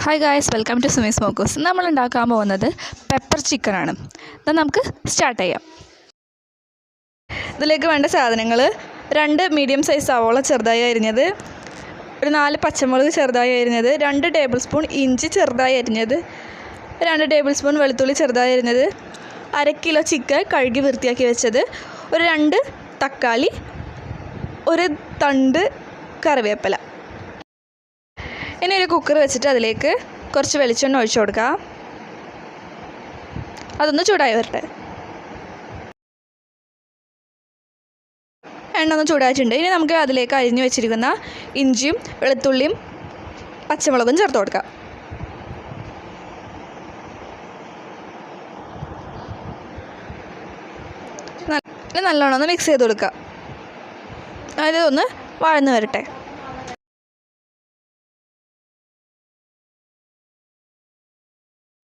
Hi guys, welcome to സുമീസ് മോക്കോസ്. നമ്മൾ ഉണ്ടാക്കാൻ പോകുന്നത് പെപ്പർ ചിക്കനാണ്. എന്നാൽ നമുക്ക് സ്റ്റാർട്ട് ചെയ്യാം. ഇതിലേക്ക് വേണ്ട സാധനങ്ങൾ: 2 മീഡിയം സൈസ് സവോള ചെറുതായി അരിഞ്ഞത്, ഒരു 4 പച്ചമുളക് ചെറുതായി അരിഞ്ഞത്, 2 ടേബിൾ സ്പൂൺ ഇഞ്ചി ചെറുതായി അരിഞ്ഞത്, 2 ടേബിൾ സ്പൂൺ വെളുത്തുള്ളി ചെറുതായി അരിഞ്ഞത്, 1/2 കിലോ ചിക്കൻ കഴുകി വൃത്തിയാക്കി വെച്ചത്, ഒരു 2 തക്കാളി, ഒരു തണ്ട് കറിവേപ്പില. ഇനി ഒരു കുക്കർ വെച്ചിട്ട് അതിലേക്ക് കുറച്ച് വെളിച്ചെണ്ണ ഒഴിച്ചു കൊടുക്കുക. അതൊന്ന് ചൂടായി വരട്ടെ. എണ്ണ ഒന്ന് ചൂടായിട്ടുണ്ട്. ഇനി നമുക്ക് അതിലേക്ക് അരിഞ്ഞു വെച്ചിരിക്കുന്ന ഇഞ്ചിയും വെളുത്തുള്ളിയും പച്ചമുളകും ചേർത്ത് കൊടുക്കാം. നല്ലോണം ഒന്ന് മിക്സ് ചെയ്ത് കൊടുക്കുക. അതൊന്ന് വഴന്ന് വരട്ടെ.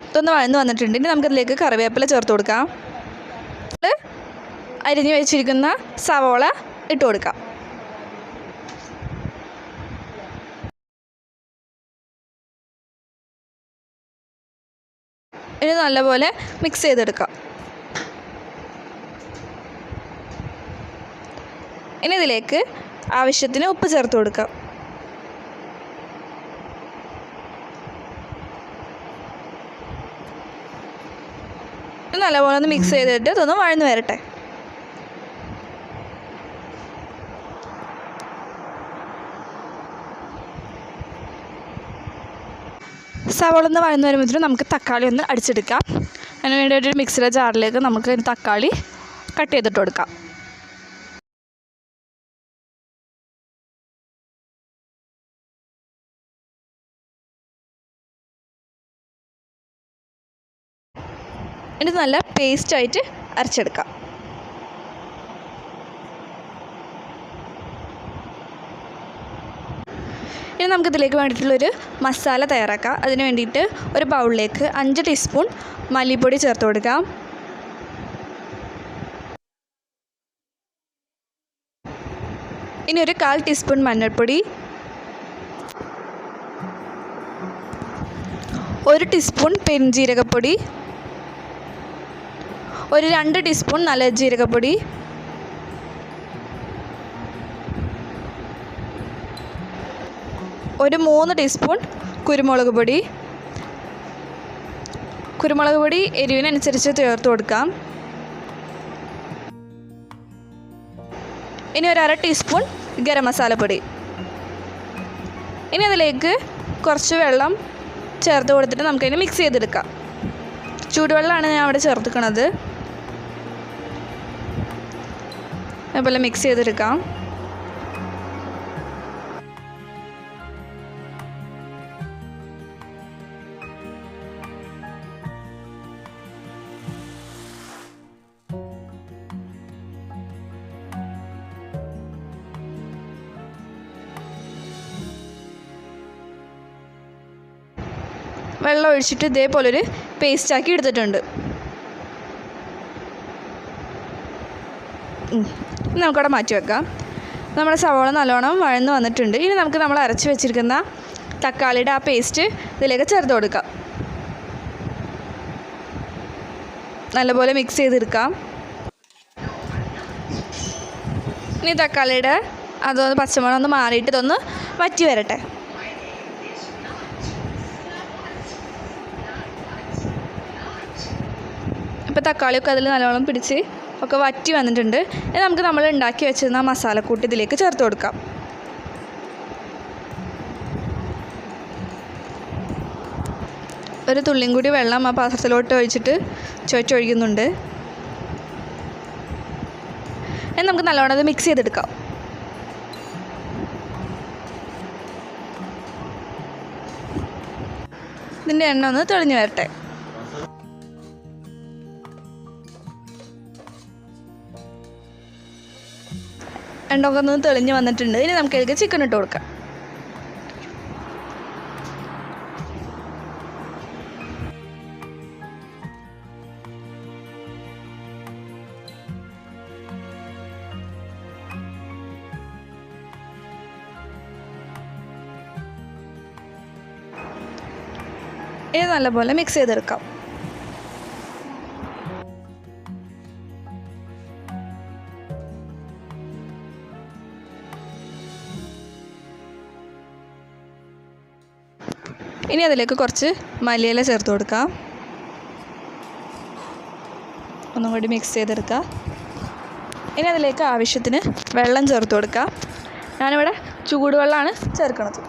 ഇതൊന്ന് വഴന്ന് വന്നിട്ടുണ്ട്. ഇനി നമുക്കതിലേക്ക് കറിവേപ്പില ചേർത്ത് കൊടുക്കാം. അരിഞ്ഞു വെച്ചിരിക്കുന്ന സവോള ഇട്ട് കൊടുക്കാം. ഇനി നല്ലപോലെ മിക്സ് ചെയ്തെടുക്കാം. ഇനി ഇതിലേക്ക് ആവശ്യത്തിന് ഉപ്പ് ചേർത്ത് കൊടുക്കാം. നല്ലപോലെ ഒന്ന് മിക്സ് ചെയ്തിട്ട് ഇതൊന്ന് വഴന്ന് വരട്ടെ. സവോള ഒന്ന് വഴന്ന് വരുമ്പോഴത്തേനും നമുക്ക് തക്കാളി ഒന്ന് അടിച്ചെടുക്കാം. അതിന് വേണ്ടി ഒരു മിക്സിയുടെ ജാറിലേക്ക് നമുക്ക് തക്കാളി കട്ട് ചെയ്തിട്ട് കൊടുക്കാം. ഇനി നല്ല പേസ്റ്റായിട്ട് അരച്ചെടുക്കാം. ഇനി നമുക്കിതിലേക്ക് വേണ്ടിയിട്ടുള്ളൊരു മസാല തയ്യാറാക്കാം. അതിന് വേണ്ടിയിട്ട് ഒരു ബൗളിലേക്ക് 5 ടീസ്പൂൺ മല്ലിപ്പൊടി ചേർത്ത് കൊടുക്കാം. ഇനി ഒരു 1/4 ടീസ്പൂൺ മഞ്ഞൾപ്പൊടി, 1 ടീസ്പൂൺ പെരുംജീരകപ്പൊടി, ഒരു 2 ടീസ്പൂൺ നല്ല ജീരകപ്പൊടി, ഒരു 3 ടീസ്പൂൺ കുരുമുളക് പൊടി. കുരുമുളക് പൊടി എരിവിനനുസരിച്ച് ചേർത്ത് കൊടുക്കാം. ഇനി ഒരു 1/2 ടീസ്പൂൺ ഗരം മസാലപ്പൊടി. ഇനി അതിലേക്ക് കുറച്ച് വെള്ളം ചേർത്ത് കൊടുത്തിട്ട് നമുക്കതിന് മിക്സ് ചെയ്തെടുക്കാം. ചൂടുവെള്ളമാണ് ഞാൻ അവിടെ ചേർത്തിക്കണത്. അതുപോലെ മിക്സ് ചെയ്തെടുക്കാം. വെള്ളം ഒഴിച്ചിട്ട് ഇതേപോലൊരു പേസ്റ്റാക്കി എടുത്തിട്ടുണ്ട്. നമുക്കവിടെ മാറ്റി വെക്കാം. നമ്മുടെ സവോള നല്ലോണം വഴന്ന് വന്നിട്ടുണ്ട്. ഇനി നമുക്ക് നമ്മൾ അരച്ച് വെച്ചിരിക്കുന്ന തക്കാളിയുടെ ആ പേസ്റ്റ് ഇതിലേക്ക് ചേർത്ത് കൊടുക്കാം. നല്ലപോലെ മിക്സ് ചെയ്തെടുക്കാം. ഇനി തക്കാളിയുടെ അതൊന്ന് പച്ചമണം ഒന്ന് മാറിയിട്ട് ഇതൊന്ന് വറ്റി വരട്ടെ. ഇപ്പോൾ തക്കാളിയൊക്കെ അതിൽ നല്ലോണം പിടിച്ച് ഒക്കെ വറ്റി വന്നിട്ടുണ്ട്. ഇനി നമുക്ക് നമ്മൾ ഉണ്ടാക്കി വെച്ചിരുന്ന മസാലക്കൂട്ട് ഇതിലേക്ക് ചേർത്ത് കൊടുക്കാം. ഒരു തുള്ളിയും കൂടി വെള്ളം ആ പാത്രത്തിലോട്ട് ഒഴിച്ചിട്ട് ചുവച്ചൊഴിക്കുന്നുണ്ട്. ഇനി നമുക്ക് നല്ലോണം അത് മിക്സ് ചെയ്തെടുക്കാം. ഇതിൻ്റെ എണ്ണ ഒന്ന് തെളിഞ്ഞ് വരട്ടെ. എണ്ണൊക്കെ ഒന്ന് തെളിഞ്ഞ് വന്നിട്ടുണ്ട്. ഇനി നമുക്ക് ഇതിലേക്ക് ചിക്കൻ ഇട്ട് കൊടുക്കാം. ഇത് നല്ലപോലെ മിക്സ് ചെയ്തെടുക്കാം. ഇനി അതിലേക്ക് കുറച്ച് മല്ലിയില ചേർത്ത് കൊടുക്കാം. ഒന്നും കൂടി മിക്സ് ചെയ്തെടുക്കുക. ഇനി അതിലേക്ക് ആവശ്യത്തിന് വെള്ളം ചേർത്ത് കൊടുക്കുക. ഞാനിവിടെ ചൂടുവെള്ളമാണ് ചേർക്കുന്നത്.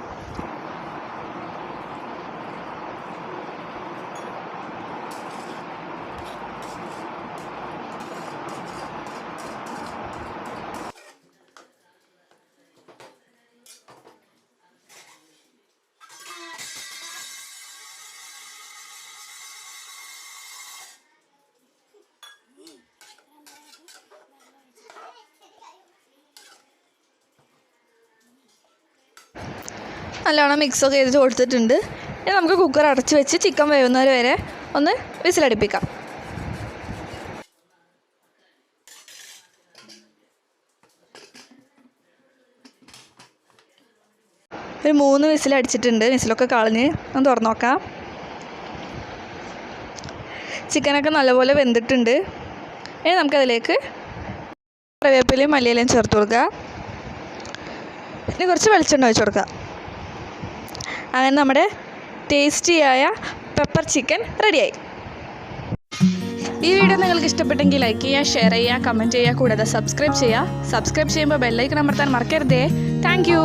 നല്ലോണം മിക്സൊക്കെ ചെയ്ത് കൊടുത്തിട്ടുണ്ട്. ഇനി നമുക്ക് കുക്കർ അടച്ച് വെച്ച് ചിക്കൻ വേവുന്നവർ വരെ ഒന്ന് വിസിലടുപ്പിക്കാം. ഒരു 3 വിസിലടിച്ചിട്ടുണ്ട്. വിസിലൊക്കെ കളഞ്ഞ് ഒന്ന് തുറന്ന് നോക്കാം. ചിക്കനൊക്കെ നല്ലപോലെ വെന്തിട്ടുണ്ട്. ഇനി നമുക്കതിലേക്ക് കറിവേപ്പിലയും മല്ലിയിലയും ചേർത്ത് കൊടുക്കുക. ഇനി കുറച്ച് വെളിച്ചെണ്ണ ഒഴിച്ച് കൊടുക്കുക. അങ്ങനെ നമ്മുടെ ടേസ്റ്റിയായ പെപ്പർ ചിക്കൻ റെഡിയായി. ഈ വീഡിയോ നിങ്ങൾക്ക് ഇഷ്ടപ്പെട്ടെങ്കിൽ ലൈക്ക് ചെയ്യുക, ഷെയർ ചെയ്യുക, കമൻറ്റ് ചെയ്യുക, കൂടാതെ സബ്സ്ക്രൈബ് ചെയ്യുക. സബ്സ്ക്രൈബ് ചെയ്യുമ്പോൾ ബെല്ലൈക്കൺ അമർത്താൻ മറക്കരുതേ. Thank you.